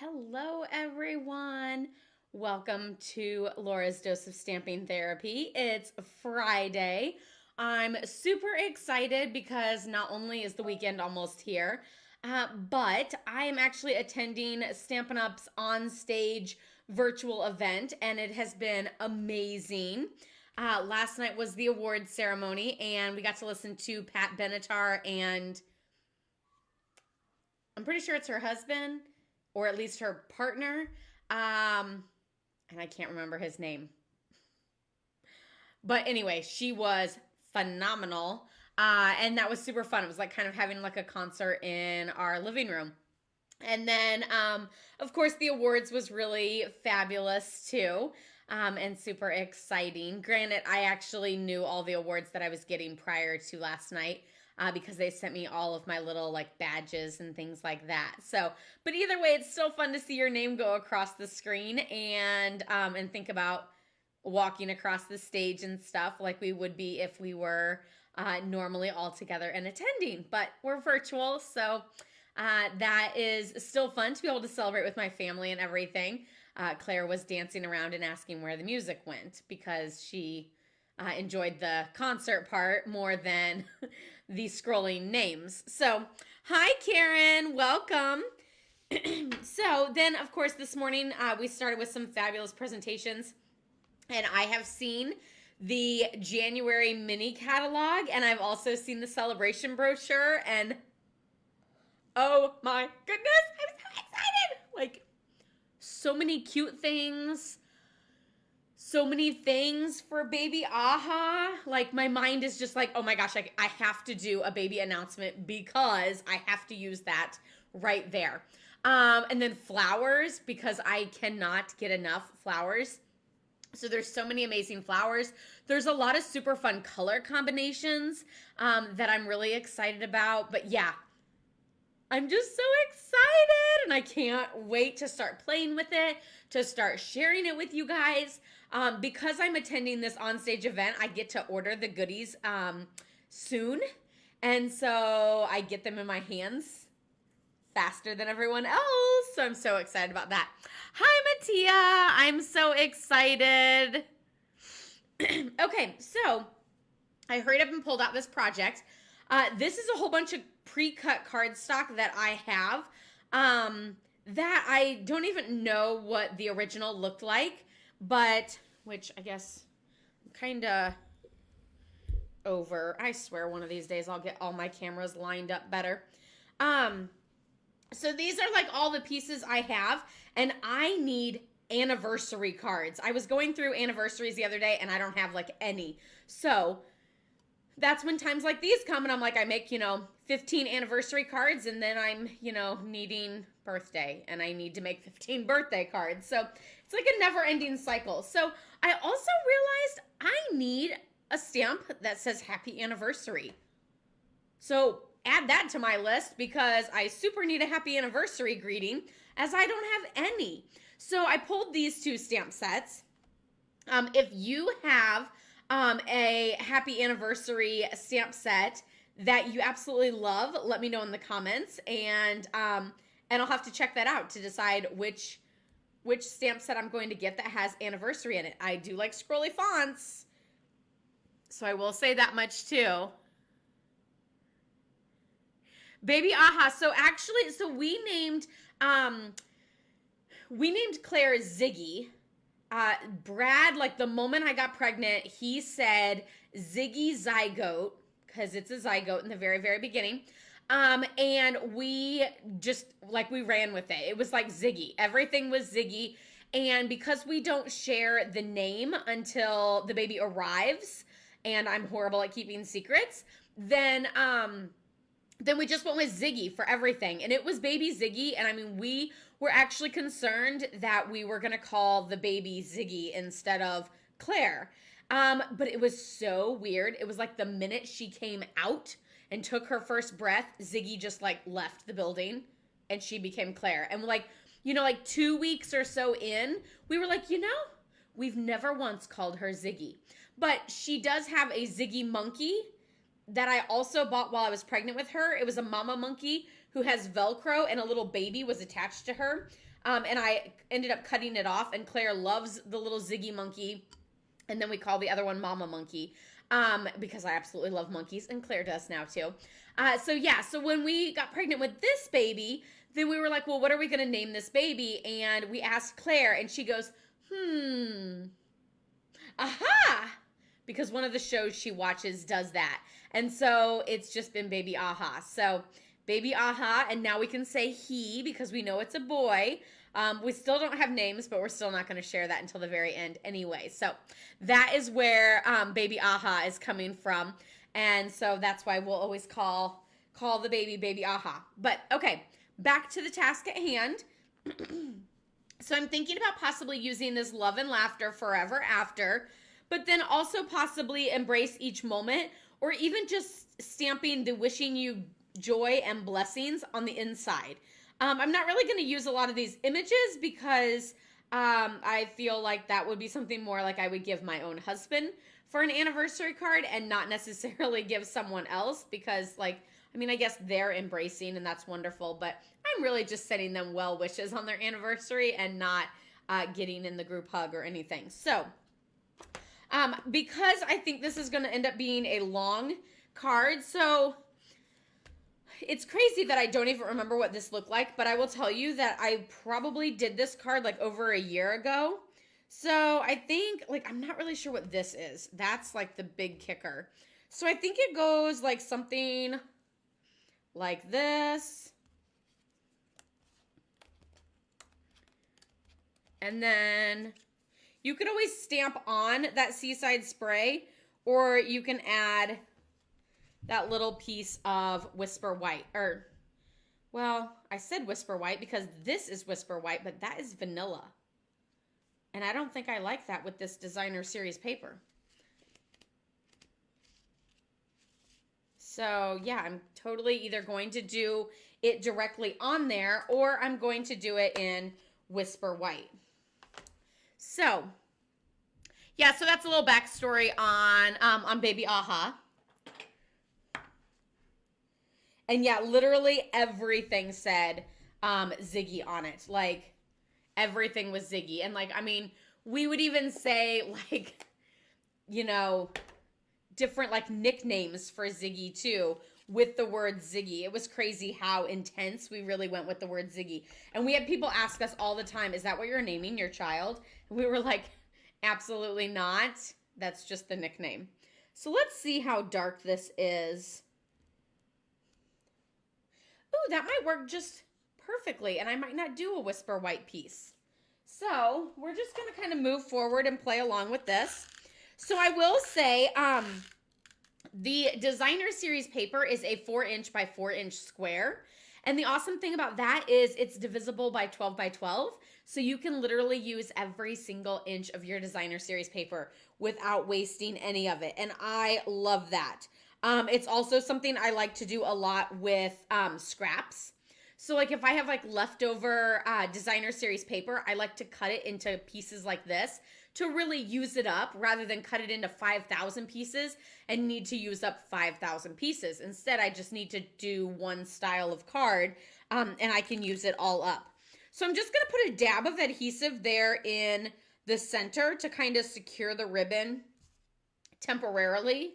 Hello, everyone. Welcome to Laura's Dose of Stamping Therapy. It's Friday. I'm super excited because not only is the weekend almost here, but I am actually attending Stampin' Up's on stage virtual event, and it has been amazing. Last night was the awards ceremony, and we got to listen to Pat Benatar and I'm pretty sure it's her husband, or at least her partner. And I can't remember his name. But anyway, she was phenomenal. And that was super fun. It was like kind of having like a concert in our living room. And then, of course, the awards was really fabulous too, and super exciting. Granted, I actually knew all the awards that I was getting prior to last night. Because they sent me all of my little like badges and things like that. So, but either way, it's still fun to see your name go across the screen and think about walking across the stage and stuff like we would be if we were normally all together and attending. But we're virtual, so that is still fun to be able to celebrate with my family and everything. Claire was dancing around and asking where the music went because she enjoyed the concert part more than the scrolling names. So, hi, Karen. Welcome. So, then, of course, this morning we started with some fabulous presentations, and I have seen the January mini catalog, and I've also seen the celebration brochure, and oh my goodness, I'm so excited! Like, so many cute things, so many things for baby Aha. Like, my mind is just like, oh my gosh, I have to do a baby announcement because I have to use that right there. And then flowers, because I cannot get enough flowers. So there's so many amazing flowers. There's a lot of super fun color combinations that I'm really excited about. But yeah, I'm just so excited and I can't wait to start playing with it, to start sharing it with you guys. Because I'm attending this onstage event, I get to order the goodies soon. And so I get them in my hands faster than everyone else. So I'm so excited about that. Hi, Mattia. I'm so excited. Okay, so I hurried up and pulled out this project. This is a whole bunch of pre-cut cardstock that I have that I don't even know what the original looked like, but which I guess I'm kind of over. I swear one of these days I'll get all my cameras lined up better. So these are like all the pieces I have, and I need anniversary cards. I was going through anniversaries the other day and I don't have like any. So that's when times like these come and I'm like, I make, 15 anniversary cards and then I'm, needing birthday and I need to make 15 birthday cards. So it's like a never ending cycle. So I also realized I need a stamp that says happy anniversary. So add that to my list because I super need a happy anniversary greeting as I don't have any. So I pulled these two stamp sets. If you have a happy anniversary stamp set that you absolutely love, let me know in the comments, and I'll have to check that out to decide which stamp set I'm going to get that has anniversary in it. I do like scrolly fonts, so I will say that much too. Baby Aha. So actually, we named Claire Ziggy. Brad, like the moment I got pregnant, he said Ziggy zygote because it's a zygote in the very, very beginning. And we just like we ran with it. It was like Ziggy. Everything was Ziggy. And because we don't share the name until the baby arrives, and I'm horrible at keeping secrets, then we just went with Ziggy for everything. And it was baby Ziggy. And I mean, we were actually concerned that we were going to call the baby Ziggy instead of Claire. But it was so weird. It was like the minute she came out and took her first breath, Ziggy just like left the building and she became Claire. And like 2 weeks or so in, we were like, we've never once called her Ziggy. But she does have a Ziggy monkey that I also bought while I was pregnant with her. It was a mama monkey who has Velcro and a little baby was attached to her. And I ended up cutting it off, and Claire loves the little Ziggy monkey, and then we call the other one Mama Monkey, because I absolutely love monkeys, and Claire does now too. So when we got pregnant with this baby, then we were like, well, what are we going to name this baby? And we asked Claire, and she goes, aha, because one of the shows she watches does that. And so it's just been Baby Aha. So Baby Aha, and now we can say he because we know it's a boy. We still don't have names, but we're still not going to share that until the very end anyway. So that is where Baby Aha is coming from. And so that's why we'll always call the baby Baby Aha. But okay, back to the task at hand. So I'm thinking about possibly using this Love and Laughter Forever After, but then also possibly Embrace Each Moment, or even just stamping the wishing you joy and blessings on the inside. I'm not really going to use a lot of these images because I feel like that would be something more like I would give my own husband for an anniversary card and not necessarily give someone else because, like, I mean, I guess they're embracing and that's wonderful, but I'm really just sending them well wishes on their anniversary and not getting in the group hug or anything. So because I think this is going to end up being a long card, so it's crazy that I don't even remember what this looked like, but I will tell you that I probably did this card like over a year ago. So I think, like, I'm not really sure what this is. That's like the big kicker. So I think it goes like something like this. And then you could always stamp on that Seaside Spray, or you can add that little piece of Whisper White. Or, well, I said Whisper White because this is Whisper White, but that is vanilla. And I don't think I like that with this designer series paper. So yeah, I'm totally either going to do it directly on there or I'm going to do it in Whisper White. So yeah, so that's a little backstory on Baby Aha. And yeah, literally everything said Ziggy on it. Like, everything was Ziggy. And like, I mean, we would even say like, you know, different like nicknames for Ziggy too with the word Ziggy. It was crazy how intense we really went with the word Ziggy. And we had people ask us all the time, is that what you're naming your child? And we were like, absolutely not. That's just the nickname. So let's see how dark this is. Ooh, that might work just perfectly, and I might not do a Whisper White piece. So we're just going to kind of move forward and play along with this. So I will say the designer series paper is a 4-inch by 4-inch square. And the awesome thing about that is it's divisible by 12 by 12. So you can literally use every single inch of your designer series paper without wasting any of it. And I love that. It's also something I like to do a lot with scraps. So like if I have like leftover designer series paper, I like to cut it into pieces like this to really use it up rather than cut it into 5,000 pieces and need to use up 5,000 pieces. Instead, I just need to do one style of card and I can use it all up. So I'm just going to put a dab of adhesive there in the center to kind of secure the ribbon temporarily.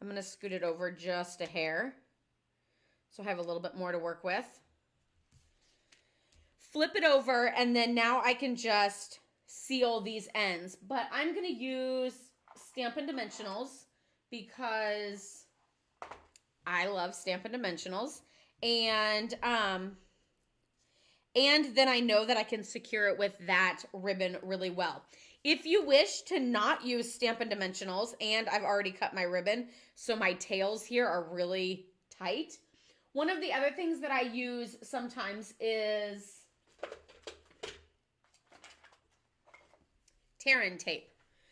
I'm going to scoot it over just a hair so I have a little bit more to work with. Flip it over, and then now I can just seal these ends. But I'm going to use Stampin' Dimensionals because I love Stampin' Dimensionals. And then I know that I can secure it with that ribbon really well. If you wish to not use Stampin' Dimensionals, and I've already cut my ribbon, so my tails here are really tight. One of the other things that I use sometimes is Tear-in tape.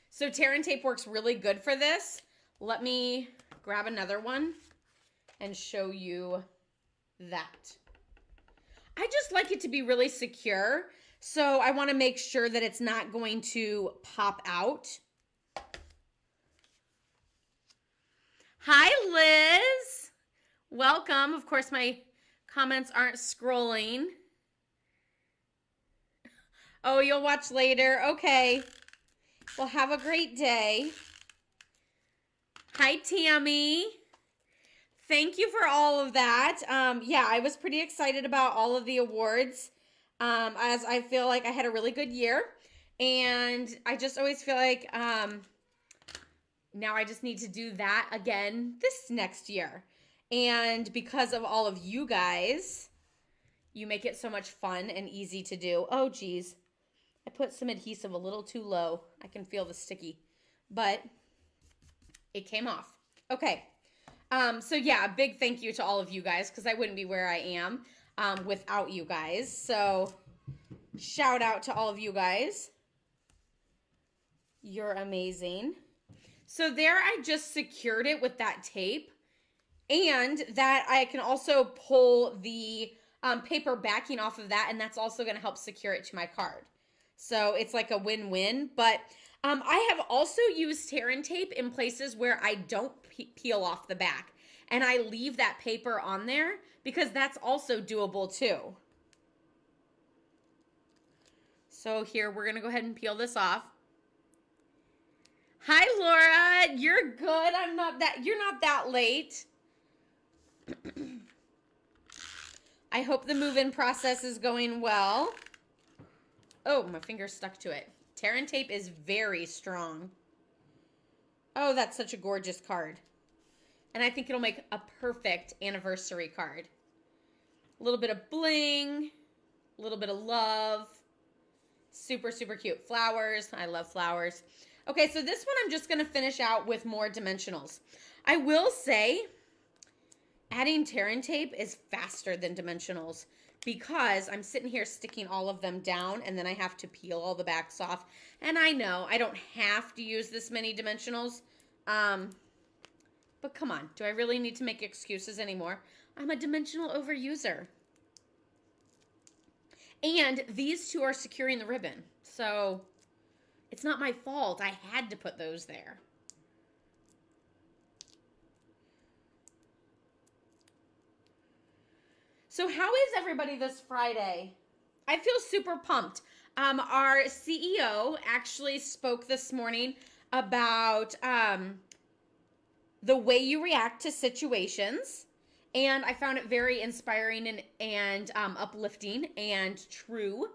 So Tear-in tape works really good for this. Let me grab another one and show you that. I just like it to be really secure, so I want to make sure that it's not going to pop out. Hi, Liz. Welcome. Of course, my comments aren't scrolling. Oh, you'll watch later. Okay. Well, have a great day. Hi, Tammy. Thank you for all of that. Yeah, I was pretty excited about all of the awards, as I feel like I had a really good year. And I just always feel like now I just need to do that again this next year. And because of all of you guys, you make it so much fun and easy to do. Oh, geez. I put some adhesive a little too low. I can feel the sticky, but it came off. Okay. So yeah, a big thank you to all of you guys, because I wouldn't be where I am without you guys. So shout out to all of you guys. You're amazing. So there I just secured it with that tape, and that I can also pull the paper backing off of that, and that's also going to help secure it to my card. So it's like a win-win. But I have also used tear and tape in places where I don't peel off the back, and I leave that paper on there, because that's also doable too. So here, we're going to go ahead and peel this off. Hi, Laura. You're good. You're not that late. I hope the move-in process is going well. Oh, my finger's stuck to it. Tear and tape is very strong. Oh, that's such a gorgeous card. And I think it'll make a perfect anniversary card. A little bit of bling, a little bit of love. Super, super cute. Flowers. I love flowers. Okay, so this one I'm just going to finish out with more dimensionals. I will say adding tear and tape is faster than dimensionals, because I'm sitting here sticking all of them down, and then I have to peel all the backs off. And I know I don't have to use this many dimensionals, but come on, do I really need to make excuses anymore? I'm a dimensional overuser. And these two are securing the ribbon, so it's not my fault. I had to put those there. So how is everybody this Friday? I feel super pumped. Our CEO actually spoke this morning about the way you react to situations. And I found it very inspiring and uplifting and true.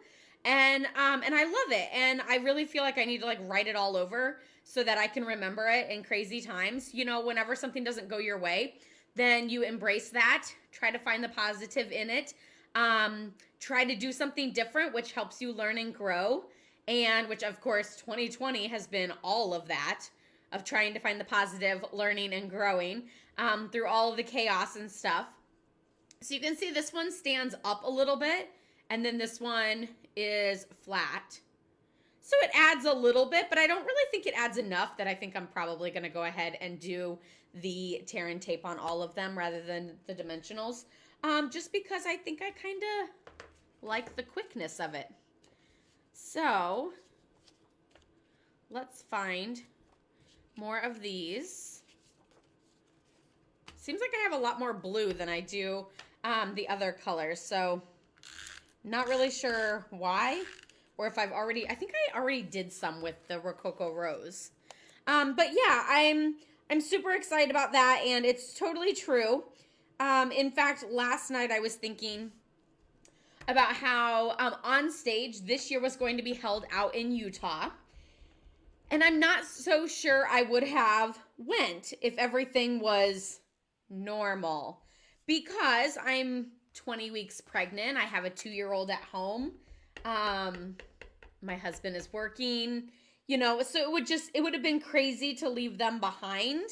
And I love it. And I really feel like I need to like write it all over so that I can remember it in crazy times. You know, whenever something doesn't go your way, then you embrace that. Try to find the positive in it. Try to do something different, which helps you learn and grow. And which, of course, 2020 has been all of that, of trying to find the positive, learning and growing through all of the chaos and stuff. So you can see this one stands up a little bit, and then this one is flat. So it adds a little bit, but I don't really think it adds enough that I think I'm probably going to go ahead and do the tear and tape on all of them rather than the dimensionals. Just because I think I kind of like the quickness of it. So let's find more of these. Seems like I have a lot more blue than I do the other colors. So not really sure why, or if I think I already did some with the Rococo Rose. But yeah, I'm super excited about that, and it's totally true. In fact, last night I was thinking about how on stage this year was going to be held out in Utah. And I'm not so sure I would have went if everything was normal, because I'm 20 weeks pregnant. I have a 2-year-old at home. My husband is working, you know, so it would have been crazy to leave them behind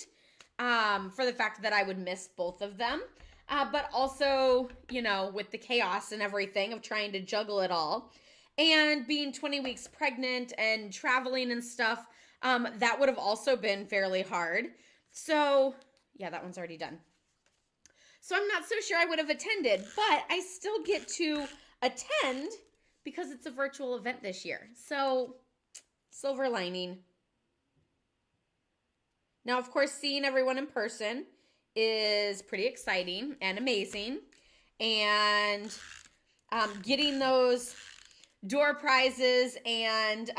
for the fact that I would miss both of them. But also, you know, with the chaos and everything of trying to juggle it all and being 20 weeks pregnant and traveling and stuff, that would have also been fairly hard. So yeah, that one's already done. So I'm not so sure I would have attended, but I still get to attend because it's a virtual event this year. So silver lining. Now, of course, seeing everyone in person is pretty exciting and amazing. And getting those door prizes and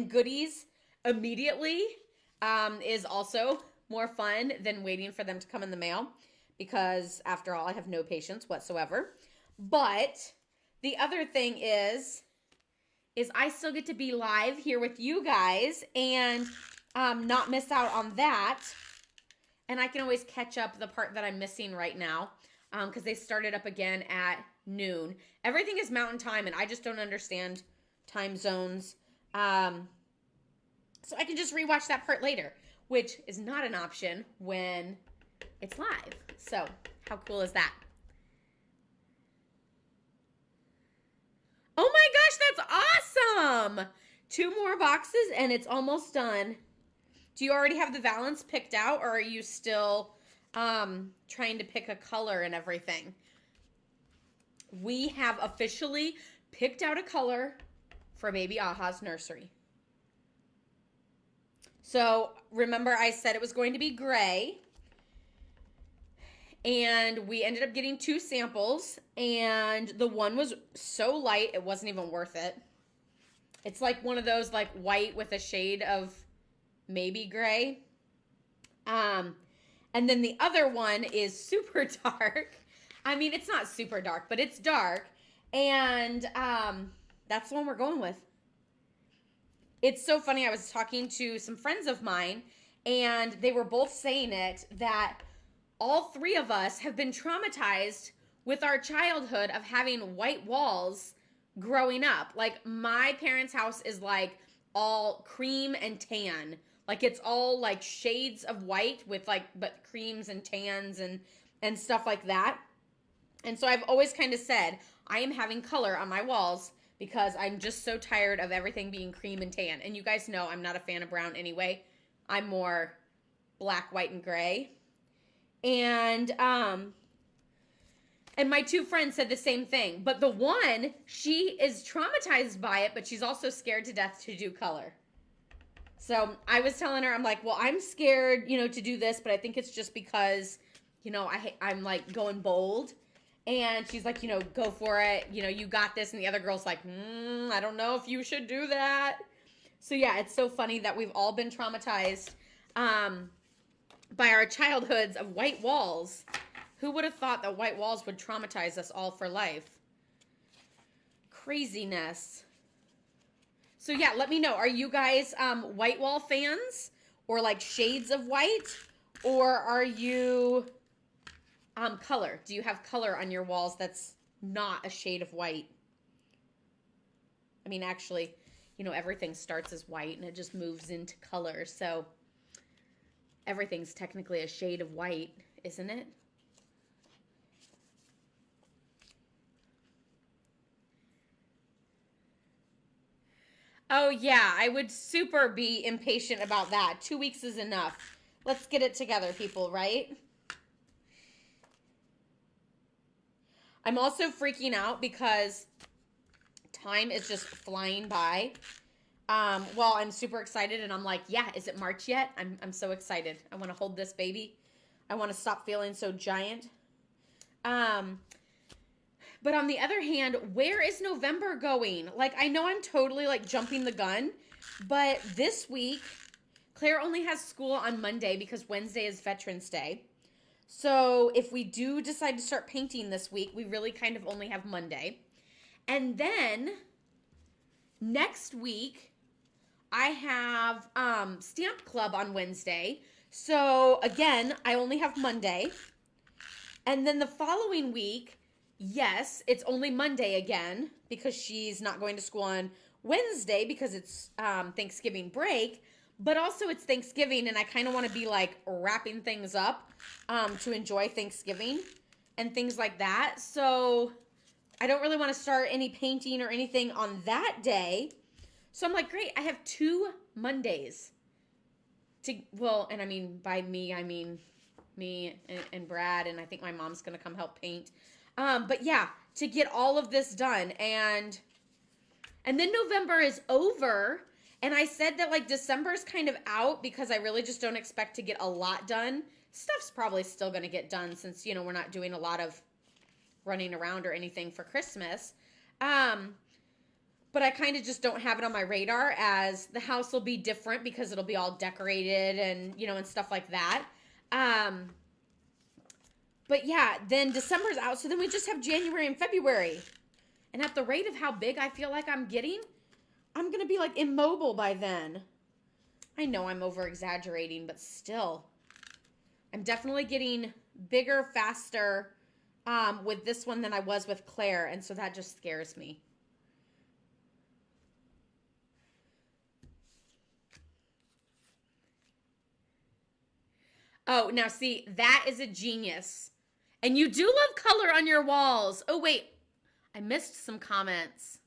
goodies immediately is also more fun than waiting for them to come in the mail, because after all, I have no patience whatsoever. But the other thing is I still get to be live here with you guys and not miss out on that. And I can always catch up the part that I'm missing right now, because they started up again at noon. Everything is mountain time, and I just don't understand time zones. So I can just rewatch that part later, which is not an option when it's live. So how cool is that? Oh my gosh, that's awesome! 2 more boxes and it's almost done. Do you already have the valance picked out, or are you still trying to pick a color and everything? We have officially picked out a color for baby Aha's nursery. So remember I said it was going to be gray, and we ended up getting 2 samples, and the one was so light it wasn't even worth it. It's like one of those like white with a shade of maybe gray. And then the other one is super dark. I mean, it's not super dark, but it's dark. And that's the one we're going with. It's so funny. I was talking to some friends of mine, and they were both saying it, that all 3 of us have been traumatized with our childhood of having white walls growing up. Like, my parents' house is like all cream and tan. Like, it's all like shades of white with like, but creams and tans and stuff like that. And so I've always kind of said, I am having color on my walls because I'm just so tired of everything being cream and tan. And you guys know I'm not a fan of brown anyway. I'm more black, white, and gray. And my 2 friends said the same thing. But the one, she is traumatized by it, but she's also scared to death to do color. So I was telling her, I'm like, well, I'm scared, to do this, but I think it's just because, I'm like going bold. And she's like, go for it. You got this. And the other girl's like, I don't know if you should do that. So yeah, it's so funny that we've all been traumatized by our childhoods of white walls. Who would have thought that white walls would traumatize us all for life? Craziness. So yeah, let me know. Are you guys white wall fans, or like shades of white? Or are you color? Do you have color on your walls that's not a shade of white? I mean, actually, everything starts as white and it just moves into color. So everything's technically a shade of white, isn't it? Oh yeah, I would super be impatient about that. 2 weeks is enough. Let's get it together, people, right? I'm also freaking out because time is just flying by. Well, I'm super excited, and I'm like, yeah, is it March yet? I'm so excited. I want to hold this baby. I want to stop feeling so giant. But on the other hand, where is November going? Like, I know I'm totally like jumping the gun, but this week, Claire only has school on Monday because Wednesday is Veterans Day. So if we do decide to start painting this week, we really kind of only have Monday. And then next week, I have Stamp Club on Wednesday. So again, I only have Monday. And then the following week, yes, it's only Monday again because she's not going to school on Wednesday because it's Thanksgiving break. But also it's Thanksgiving, and I kind of want to be like wrapping things up to enjoy Thanksgiving and things like that. So I don't really want to start any painting or anything on that day. So I'm like, great, I have 2 Mondays. And I mean, by me, I mean me and Brad, and I think my mom's going to come help paint. But yeah, to get all of this done. And then November is over. And I said that like December is kind of out because I really just don't expect to get a lot done. Stuff's probably still going to get done since, we're not doing a lot of running around or anything for Christmas. But but I kind of just don't have it on my radar, as the house will be different because it'll be all decorated and, you know, and stuff like that. But yeah, then December's out, so then we just have January and February. And at the rate of how big I feel like I'm getting, I'm going to be like immobile by then. I know I'm over exaggerating, but still. I'm definitely getting bigger, faster with this one than I was with Claire, and so that just scares me. Oh, now see, that is a genius. And you do love color on your walls. Oh, wait. I missed some comments.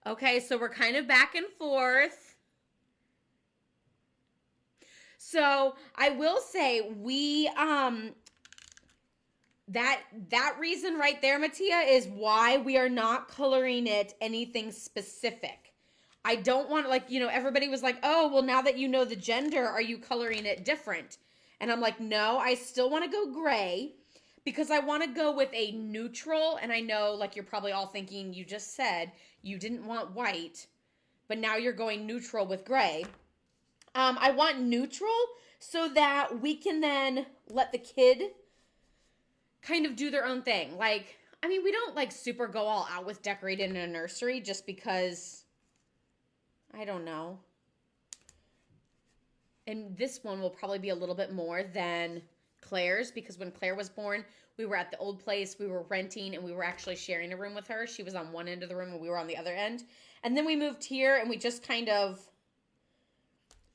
Okay, so we're kind of back and forth. So I will say that reason right there, Mattia, is why we are not coloring it anything specific. I don't want, like, you know, everybody was like, oh, well, now that you know the gender, are you coloring it different? And I'm like, no, I still want to go gray because I want to go with a neutral. And I know, like, you're probably all thinking, you just said you didn't want white, but now you're going neutral with gray. I want neutral so that we can then let the kid kind of do their own thing. Like, I mean, we don't like super go all out with decorating in a nursery just because, I don't know. And this one will probably be a little bit more than Claire's, because when Claire was born, we were at the old place, we were renting, and we were actually sharing a room with her. She was on one end of the room and we were on the other end. And then we moved here and we just kind of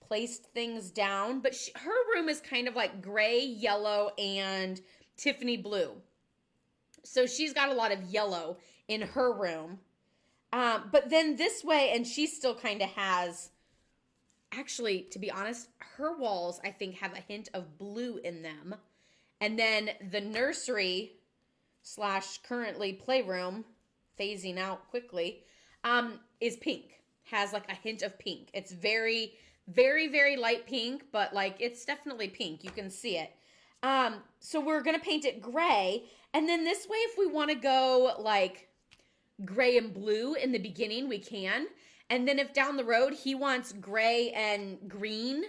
placed things down. But her room is kind of like gray, yellow, and Tiffany blue. So she's got a lot of yellow in her room. But then this way, and she still kind of has, actually, to be honest, her walls, I think, have a hint of blue in them. And then the nursery / currently playroom, phasing out quickly, is pink. Has like a hint of pink. It's very, very, very light pink, but like it's definitely pink. You can see it. So we're going to paint it gray. And then this way, if we want to go like gray and blue in the beginning, we can. And then if down the road he wants gray and green,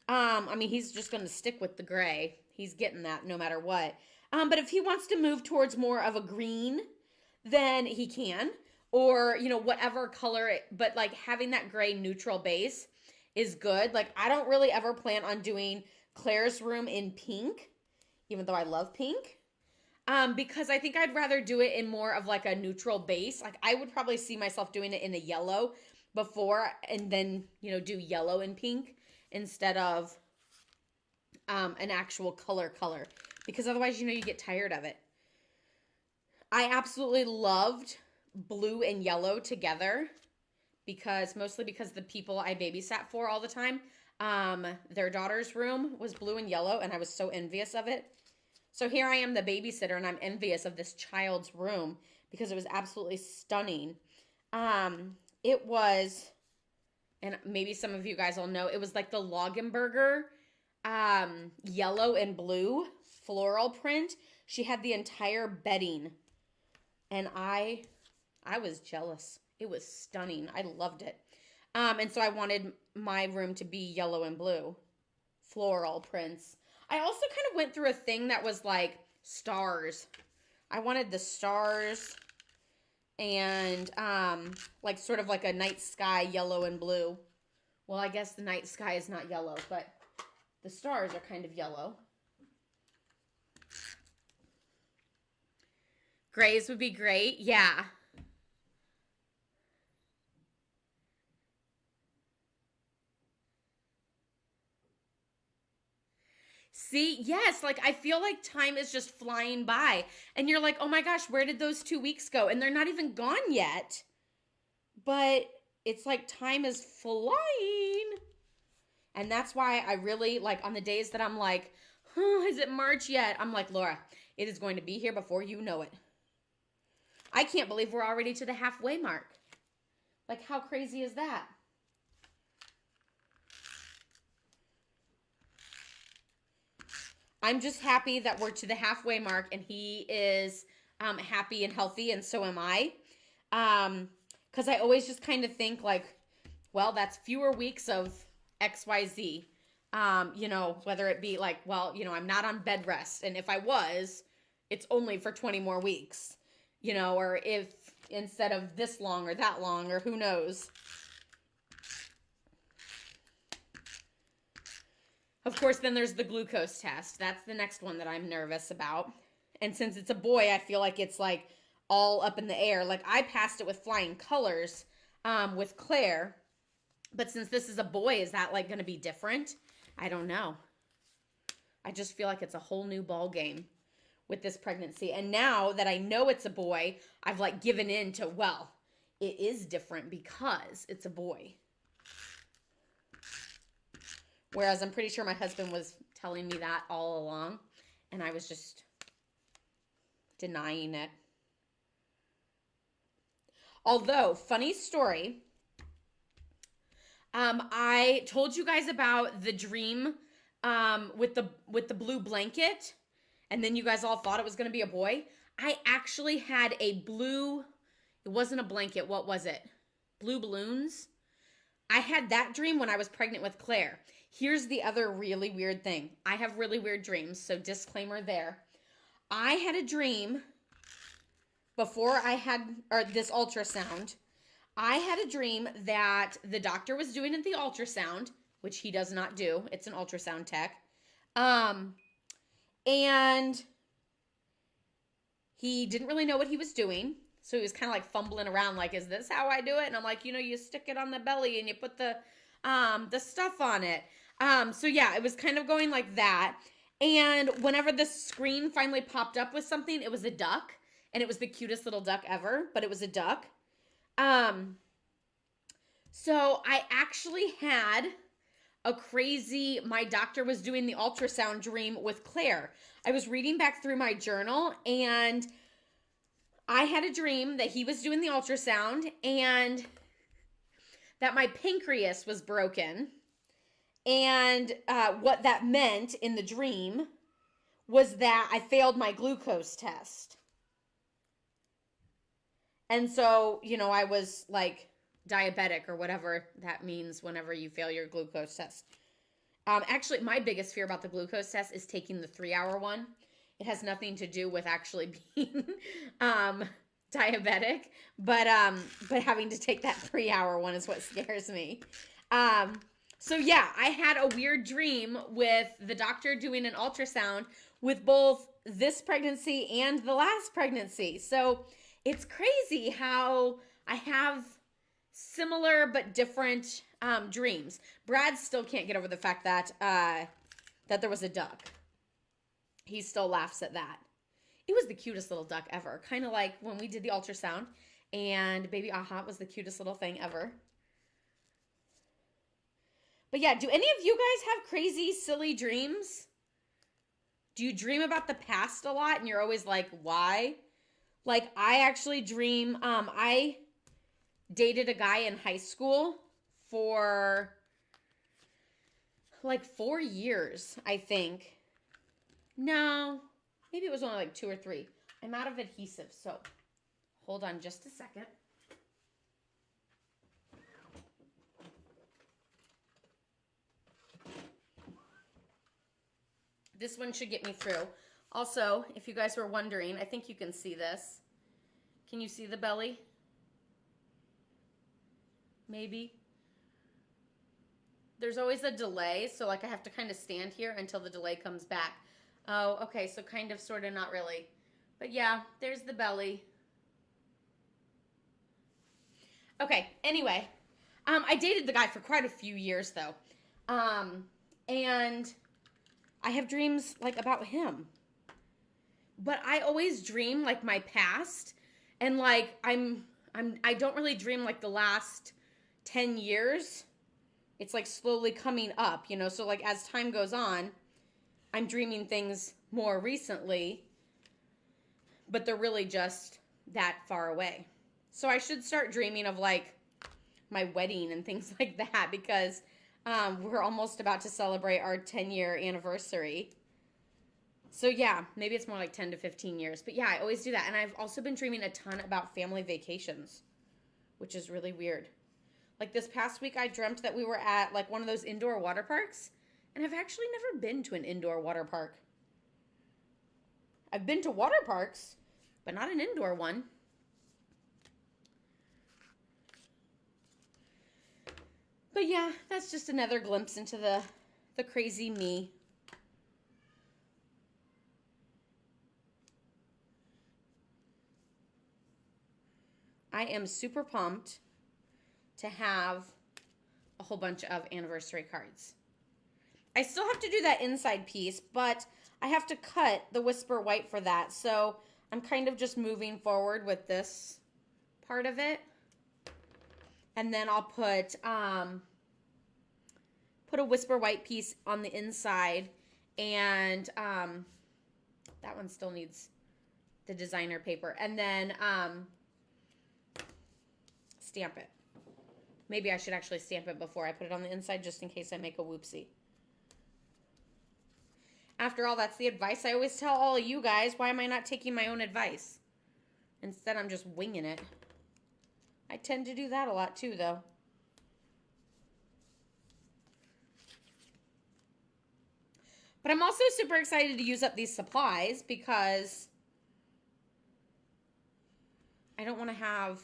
I mean, he's just going to stick with the gray. He's getting that no matter what. But if he wants to move towards more of a green, then he can. Or, you know, whatever color, but like having that gray neutral base is good. Like, I don't really ever plan on doing Claire's room in pink, even though I love pink. Because I think I'd rather do it in more of like a neutral base. Like, I would probably see myself doing it in a yellow before, and then, you know, do yellow and pink instead of an actual color, because otherwise, you know, you get tired of it. I absolutely loved blue and yellow together, mostly because the people I babysat for all the time, their daughter's room was blue and yellow, and I was so envious of it. So here I am, the babysitter, and I'm envious of this child's room because it was absolutely stunning. It was, and maybe some of you guys will know, it was like the Logenberger yellow and blue floral print. She had the entire bedding, and I was jealous. It was stunning. I loved it. And so I wanted my room to be yellow and blue floral prints. I also kind of went through a thing that was like stars. I wanted the stars and like sort of like a night sky yellow and blue. Well, I guess the night sky is not yellow, but the stars are kind of yellow. Grays would be great. Yeah. See, yes, like I feel like time is just flying by. And you're like, oh my gosh, where did those 2 weeks go? And they're not even gone yet. But it's like time is flying. And that's why I really, like, on the days that I'm like, is it March yet? I'm like, Laura, it is going to be here before you know it. I can't believe we're already to the halfway mark. Like, how crazy is that? I'm just happy that we're to the halfway mark and he is happy and healthy, and so am I. Because I always just kind of think like, well, that's fewer weeks of XYZ. Whether it be like, well, I'm not on bed rest. And if I was, it's only for 20 more weeks, or if instead of this long or that long, or who knows. Of course, then there's the glucose test. That's the next one that I'm nervous about. And since it's a boy, I feel like it's like all up in the air. Like I passed it with flying colors with Claire. But since this is a boy, is that like going to be different? I don't know. I just feel like it's a whole new ball game with this pregnancy. And now that I know it's a boy, I've like given in to, well, it is different because it's a boy. Whereas I'm pretty sure my husband was telling me that all along, and I was just denying it. Although, funny story, I told you guys about the dream with the blue blanket, and then you guys all thought it was going to be a boy. I actually had a blue, it wasn't a blanket, what was it? Blue balloons? I had that dream when I was pregnant with Claire. Here's the other really weird thing. I have really weird dreams, so disclaimer there. I had a dream before I had this ultrasound. I had a dream that the doctor was doing the ultrasound, which he does not do. It's an ultrasound tech. And he didn't really know what he was doing. So he was kind of like fumbling around like, is this how I do it? And I'm like, you stick it on the belly and you put the stuff on it. So yeah, it was kind of going like that. And whenever the screen finally popped up with something, it was a duck. And it was the cutest little duck ever, but it was a duck. So I actually had a crazy, my doctor was doing the ultrasound dream with Claire. I was reading back through my journal and I had a dream that he was doing the ultrasound and that my pancreas was broken. And what that meant in the dream was that I failed my glucose test. And so, I was like diabetic or whatever that means whenever you fail your glucose test. Actually, my biggest fear about the glucose test is taking the 3-hour one. It has nothing to do with actually being diabetic, but having to take that 3-hour one is what scares me. So yeah, I had a weird dream with the doctor doing an ultrasound with both this pregnancy and the last pregnancy. So it's crazy how I have similar but different dreams. Brad still can't get over the fact that that there was a duck. He still laughs at that. It was the cutest little duck ever. Kind of like when we did the ultrasound and baby Aha was the cutest little thing ever. But yeah, do any of you guys have crazy, silly dreams? Do you dream about the past a lot and you're always like, why? Like I actually dream, I dated a guy in high school for like 4 years, I think. No, maybe it was only like 2 or 3. I'm out of adhesive, so hold on just a second. This one should get me through. Also, if you guys were wondering, I think you can see this. Can you see the belly? Maybe. There's always a delay, so like I have to kind of stand here until the delay comes back. Oh, okay, so kind of, sort of, not really. But yeah, there's the belly. Okay, anyway, I dated the guy for quite a few years though. And I have dreams like about him. But I always dream like my past, and like I don't really dream like the last 10 years. It's like slowly coming up, so like as time goes on, I'm dreaming things more recently, but they're really just that far away. So I should start dreaming of like my wedding and things like that, because we're almost about to celebrate our 10-year anniversary. So yeah, maybe it's more like 10 to 15 years. But yeah, I always do that. And I've also been dreaming a ton about family vacations, which is really weird. Like this past week, I dreamt that we were at like one of those indoor water parks. And I've actually never been to an indoor water park. I've been to water parks, but not an indoor one. But yeah, that's just another glimpse into the crazy me. I am super pumped to have a whole bunch of anniversary cards. I still have to do that inside piece, but I have to cut the Whisper White for that. So I'm kind of just moving forward with this part of it. And then I'll put a Whisper White piece on the inside. And that one still needs the designer paper. And then stamp it. Maybe I should actually stamp it before I put it on the inside just in case I make a whoopsie. After all, that's the advice I always tell all of you guys. Why am I not taking my own advice? Instead, I'm just winging it. I tend to do that a lot too, though. But I'm also super excited to use up these supplies because I don't want to have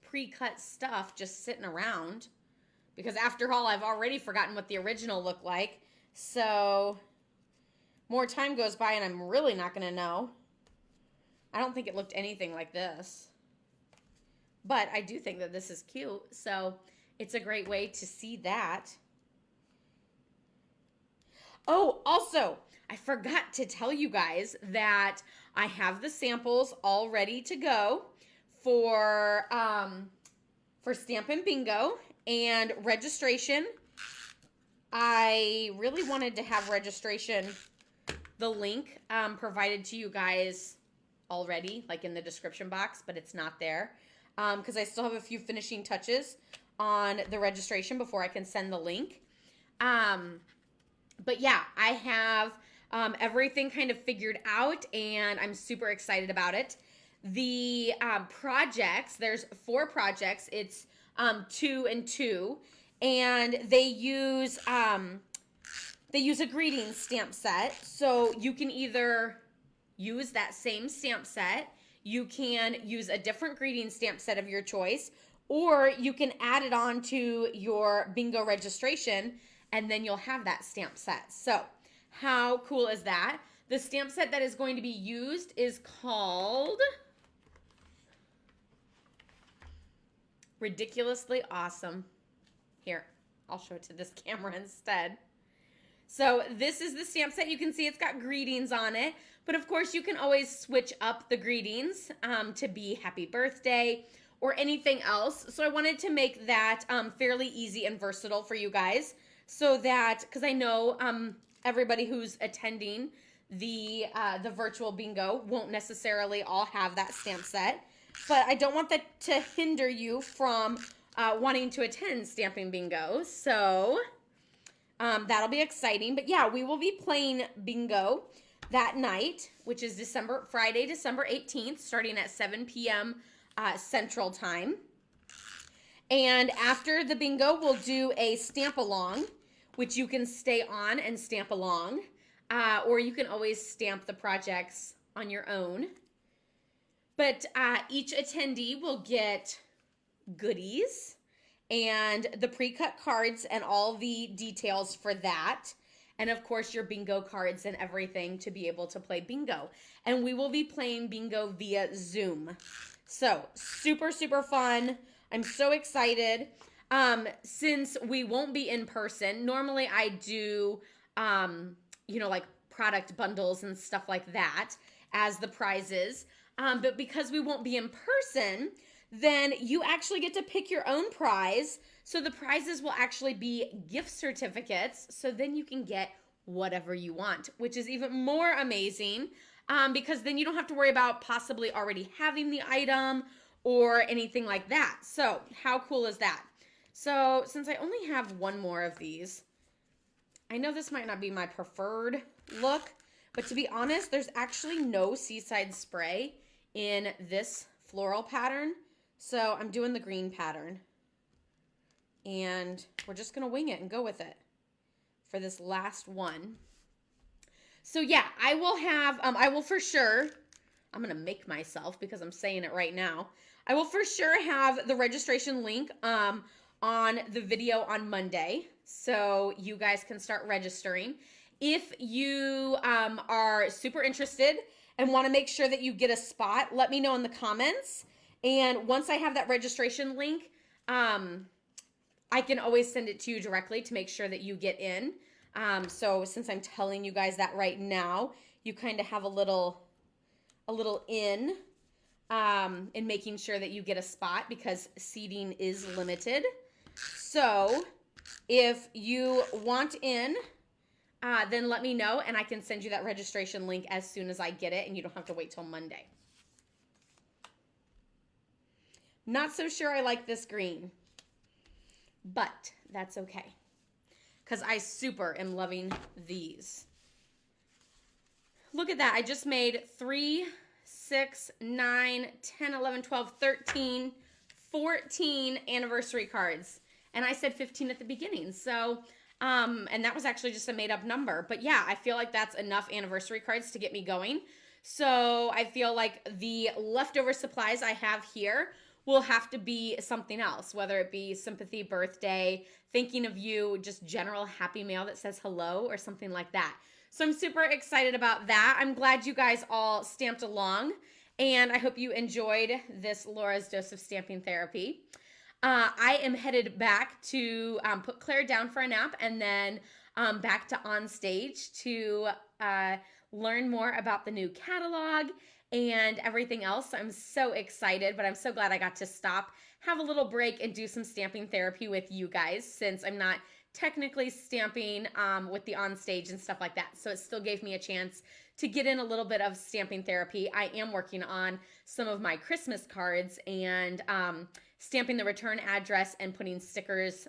pre-cut stuff just sitting around. Because after all, I've already forgotten what the original looked like. So more time goes by and I'm really not going to know. I don't think it looked anything like this. But I do think that this is cute. So it's a great way to see that. Oh, also, I forgot to tell you guys that I have the samples all ready to go for Stampin' Bingo and registration. I really wanted to have registration, the link provided to you guys already, like in the description box, but it's not there because I still have a few finishing touches on the registration before I can send the link. But yeah, I have everything kind of figured out and I'm super excited about it. The projects, there's 4 projects. It's 2 and 2, and they use a greeting stamp set. So you can either use that same stamp set, you can use a different greeting stamp set of your choice, or you can add it on to your bingo registration and then you'll have that stamp set. So how cool is that? The stamp set that is going to be used is called Ridiculously Awesome. Here, I'll show it to this camera instead. So this is the stamp set. You can see it's got greetings on it, but of course you can always switch up the greetings to be happy birthday or anything else. So I wanted to make that fairly easy and versatile for you guys so that, because I know everybody who's attending the virtual bingo won't necessarily all have that stamp set, but I don't want that to hinder you from wanting to attend Stampin' Bingo. So that'll be exciting. But yeah, we will be playing bingo that night, which is Friday, December 18th, starting at 7 p.m. Central Time. And after the bingo, we'll do a stamp along, which you can stay on and stamp along, or you can always stamp the projects on your own. But each attendee will get goodies and the pre-cut cards and all the details for that. And of course, your bingo cards and everything to be able to play bingo. And we will be playing bingo via Zoom. So super, super fun. I'm so excited. Since we won't be in person, normally I do, like product bundles and stuff like that as the prizes. But because we won't be in person, then you actually get to pick your own prize. So the prizes will actually be gift certificates. So then you can get whatever you want, which is even more amazing because then you don't have to worry about possibly already having the item or anything like that. So how cool is that? So since I only have one more of these, I know this might not be my preferred look, But to be honest, there's actually no seaside spray in this floral pattern. So I'm doing the green pattern. And we're just going to wing it and go with it for this last one. So yeah, I will for sure, I'm going to make myself because I'm saying it right now. I will for sure have the registration link on the video on Monday, so you guys can start registering. If you are super interested and want to make sure that you get a spot, let me know in the comments. And once I have that registration link, I can always send it to you directly to make sure that you get in. So since I'm telling you guys that right now, you kind of have a little in making sure that you get a spot because seating is limited. So if you want in, then let me know and I can send you that registration link as soon as I get it and you don't have to wait till Monday. Not so sure I like this green, but that's okay because I super am loving these. Look at that. I just made 3, 6, 9, 10, 11, 12, 13, 14 anniversary cards. And I said 15 at the beginning. So, and that was actually just a made up number. But yeah, I feel like that's enough anniversary cards to get me going. So I feel like the leftover supplies I have here will have to be something else, whether it be sympathy, birthday, thinking of you, just general happy mail that says hello or something like that. So I'm super excited about that. I'm glad you guys all stamped along, and I hope you enjoyed this Laura's Dose of Stamping Therapy. I am headed back to put Claire down for a nap and then back to On Stage to learn more about the new catalog and everything else. I'm so excited, but I'm so glad I got to stop, have a little break, and do some stamping therapy with you guys since I'm not technically stamping with the On Stage and stuff like that. So it still gave me a chance to get in a little bit of stamping therapy. I am working on some of my Christmas cards and stamping the return address and putting stickers,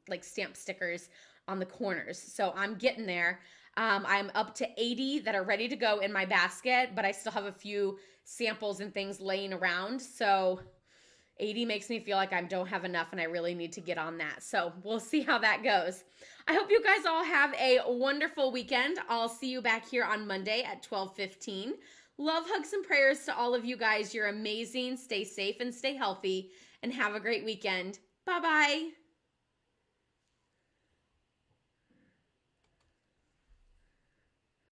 like stamp stickers on the corners. So I'm getting there. I'm up to 80 that are ready to go in my basket, but I still have a few samples and things laying around. So 80 makes me feel like I don't have enough and I really need to get on that. So we'll see how that goes. I hope you guys all have a wonderful weekend. I'll see you back here on Monday at 12:15. Love, hugs, and prayers to all of you guys. You're amazing. Stay safe and stay healthy and have a great weekend. Bye-bye.